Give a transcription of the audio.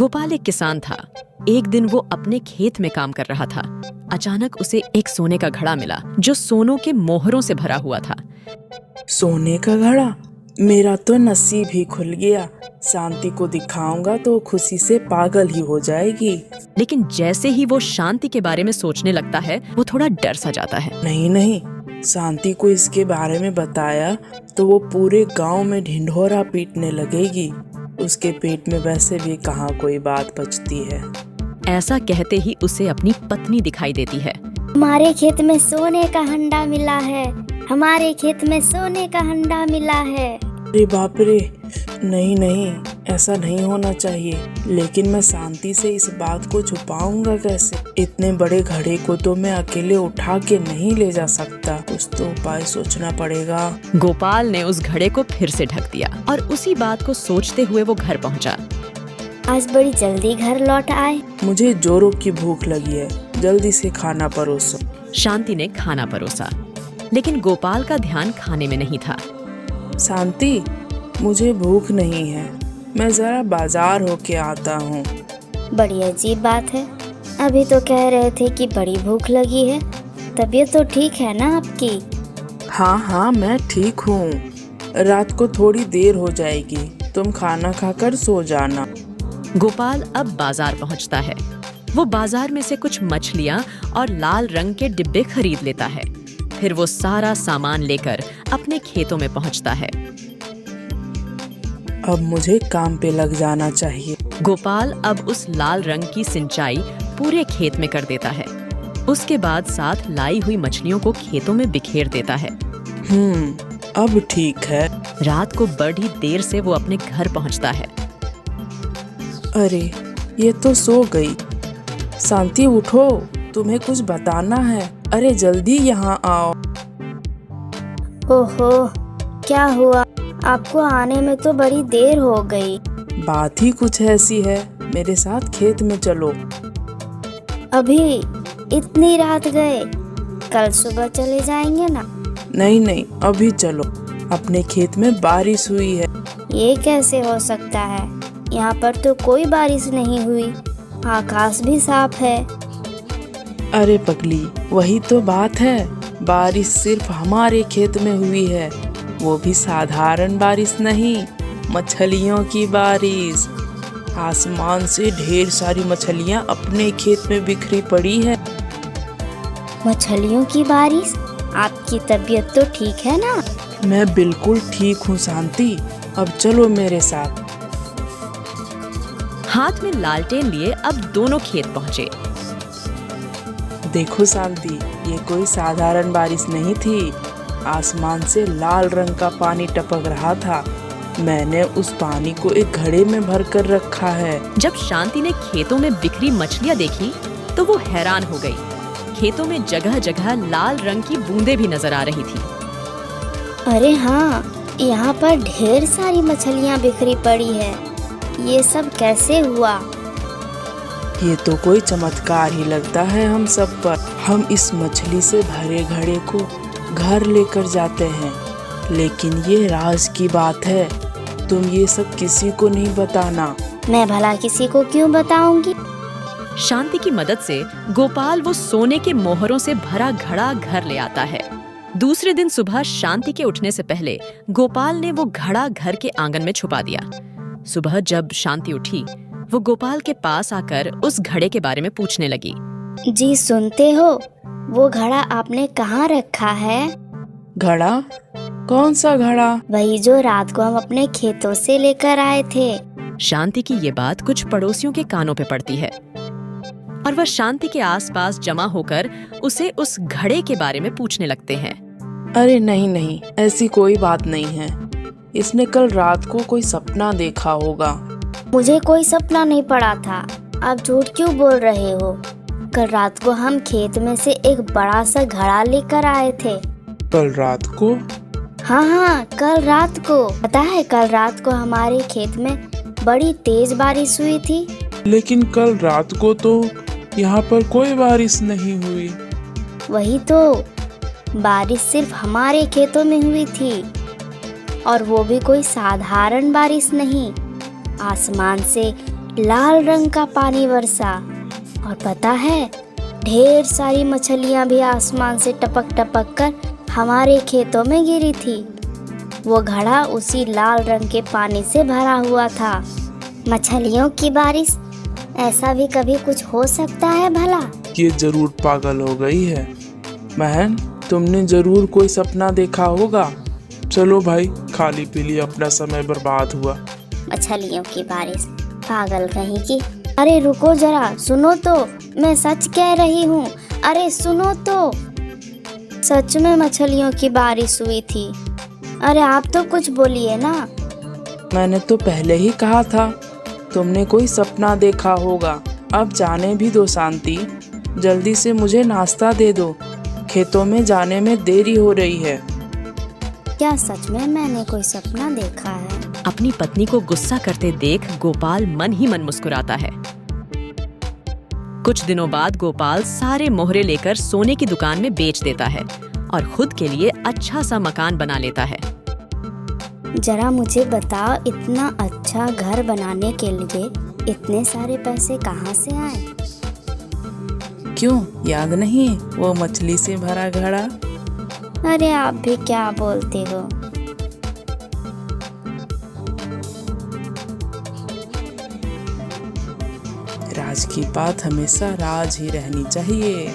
गोपाल एक किसान था। एक दिन वो अपने खेत में काम कर रहा था। अचानक उसे एक सोने का घड़ा मिला जो सोनों के मोहरों से भरा हुआ था। सोने का घड़ा? मेरा तो नसीब ही खुल गया। शांति को दिखाऊंगा तो खुशी से पागल ही हो जाएगी। लेकिन जैसे ही वो शांति के बारे में सोचने लगता है, वो थोड़ा डर सा जाता है। नहीं, शांति को इसके बारे में बताया तो वो पूरे गांव में ढिंढोरा पीटने लगेगी। उसके पेट में वैसे भी कहाँ कोई बात बचती है। ऐसा कहते ही उसे अपनी पत्नी दिखाई देती है। हमारे खेत में सोने का हंडा मिला है, हमारे खेत में सोने का हंडा मिला है। अरे बाप रे, नहीं, ऐसा नहीं होना चाहिए। लेकिन मैं शांति से इस बात को छुपाऊंगा कैसे? इतने बड़े घड़े को तो मैं अकेले उठा के नहीं ले जा सकता। कुछ तो उपाय सोचना पड़ेगा। गोपाल ने उस घड़े को फिर से ढक दिया और उसी बात को सोचते हुए वो घर पहुंचा। आज बड़ी जल्दी घर लौट आए। मुझे जोरों की भूख लगी है, जल्दी से खाना परोसो। शांति ने खाना परोसा, लेकिन गोपाल का ध्यान खाने में नहीं था। शांति, मुझे भूख नहीं है, मैं जरा बाजार होके आता हूँ। बड़ी अजीब बात है, अभी तो कह रहे थे कि बड़ी भूख लगी है। तबीयत तो ठीक है ना आपकी? हाँ, मैं ठीक हूँ। रात को थोड़ी देर हो जाएगी, तुम खाना खाकर सो जाना। गोपाल अब बाजार पहुंचता है। वो बाजार में से कुछ मछलियाँ और लाल रंग के डिब्बे खरीद लेता है। फिर वो सारा सामान लेकर अपने खेतों में पहुंचता है। अब मुझे काम पे लग जाना चाहिए। गोपाल अब उस लाल रंग की सिंचाई पूरे खेत में कर देता है। उसके बाद साथ लाई हुई मछलियों को खेतों में बिखेर देता है। अब ठीक है। रात को बड़ी देर से वो अपने घर पहुंचता है। अरे, ये तो सो गई। शांति उठो, तुम्हें कुछ बताना है। अरे जल्दी यहाँ आओ। ओहो, क्या हुआ? आपको आने में तो बड़ी देर हो गई। बात ही कुछ ऐसी है, मेरे साथ खेत में चलो। अभी इतनी रात गए? कल सुबह चले जाएंगे ना? नहीं, अभी चलो। अपने खेत में बारिश हुई है। ये कैसे हो सकता है? यहाँ पर तो कोई बारिश नहीं हुई, आकाश भी साफ है। अरे पगली, वही तो बात है। बारिश सिर्फ हमारे खेत में हुई है, वो भी साधारण बारिश नहीं, मछलियों की बारिश। आसमान से ढेर सारी मछलियाँ अपने खेत में बिखरी पड़ी है। मछलियों की बारिश? आपकी तबीयत तो ठीक है ना? मैं बिल्कुल ठीक हूँ शांति, अब चलो मेरे साथ। हाथ में लालटेन लिए अब दोनों खेत पहुंचे। देखो शांति, ये कोई साधारण बारिश नहीं थी। आसमान से लाल रंग का पानी टपक रहा था। मैंने उस पानी को एक घड़े में भर कर रखा है। जब शांति ने खेतों में बिखरी मछलियाँ देखी तो वो हैरान हो गई। खेतों में जगह जगह लाल रंग की बूंदें भी नजर आ रही थी। अरे हाँ, यहाँ पर ढेर सारी मछलियाँ बिखरी पड़ी है। ये सब कैसे हुआ? ये तो कोई चमत्कार ही लगता है हम सब पर। हम इस मछली से भरे घड़े को घर लेकर जाते हैं, लेकिन ये राज की बात है। तुम ये सब किसी को नहीं बताना। मैं भला किसी को क्यों बताऊंगी? शांति की मदद से गोपाल वो सोने के मोहरों से भरा घड़ा घर ले आता है। दूसरे दिन सुबह शांति के उठने से पहले गोपाल ने वो घड़ा घर के आंगन में छुपा दिया। सुबह जब शांति उठी, वो गोपाल के पास आकर उस घड़े के बारे में पूछने लगी। जी सुनते हो, वो घड़ा आपने कहाँ रखा है? घड़ा? कौन सा घड़ा? वही जो रात को हम अपने खेतों से लेकर आए थे। शांति की ये बात कुछ पड़ोसियों के कानों पे पड़ती है और वह शांति के आसपास जमा होकर उसे उस घड़े के बारे में पूछने लगते हैं। अरे नहीं, ऐसी कोई बात नहीं है। इसने कल रात को कोई सपना देखा होगा। मुझे कोई सपना नहीं पड़ा था। आप झूठ क्यों बोल रहे हो? कल रात को हम खेत में से एक बड़ा सा घड़ा लेकर आए थे। कल रात को? हाँ, कल रात को। पता है, कल रात को हमारे खेत में बड़ी तेज बारिश हुई थी। लेकिन कल रात को तो यहाँ पर कोई बारिश नहीं हुई। वही तो, बारिश सिर्फ हमारे खेतों में हुई थी, और वो भी कोई साधारण बारिश नहीं। आसमान से लाल रंग का पानी बरसा और पता है, ढेर सारी मछलियां भी आसमान से टपक टपक कर हमारे खेतों में गिरी थी। वो घड़ा उसी लाल रंग के पानी से भरा हुआ था। मछलियों की बारिश, ऐसा भी कभी कुछ हो सकता है भला? ये जरूर पागल हो गई है। बहन, तुमने जरूर कोई सपना देखा होगा। चलो भाई, खाली पीली अपना समय बर्बाद हुआ। मछलियों की बारिश, पागल कहीं की। अरे रुको जरा, सुनो तो, मैं सच कह रही हूँ। अरे सुनो तो, सच में मछलियों की बारिश हुई थी। अरे आप तो कुछ बोलिए ना। मैंने तो पहले ही कहा था, तुमने कोई सपना देखा होगा। अब जाने भी दो शांति, जल्दी से मुझे नाश्ता दे दो, खेतों में जाने में देरी हो रही है। क्या सच में मैंने कोई सपना देखा है? अपनी पत्नी को गुस्सा करते देख गोपाल मन ही मन मुस्कुराता है। कुछ दिनों बाद गोपाल सारे मोहरे लेकर सोने की दुकान में बेच देता है और खुद के लिए अच्छा सा मकान बना लेता है। जरा मुझे बताओ, इतना अच्छा घर बनाने के लिए इतने सारे पैसे कहाँ से आए? क्यों, याद नहीं वो मछली से भरा घड़ा? अरे आप भी क्या बोलते हो। राज की बात हमेशा राज ही रहनी चाहिए।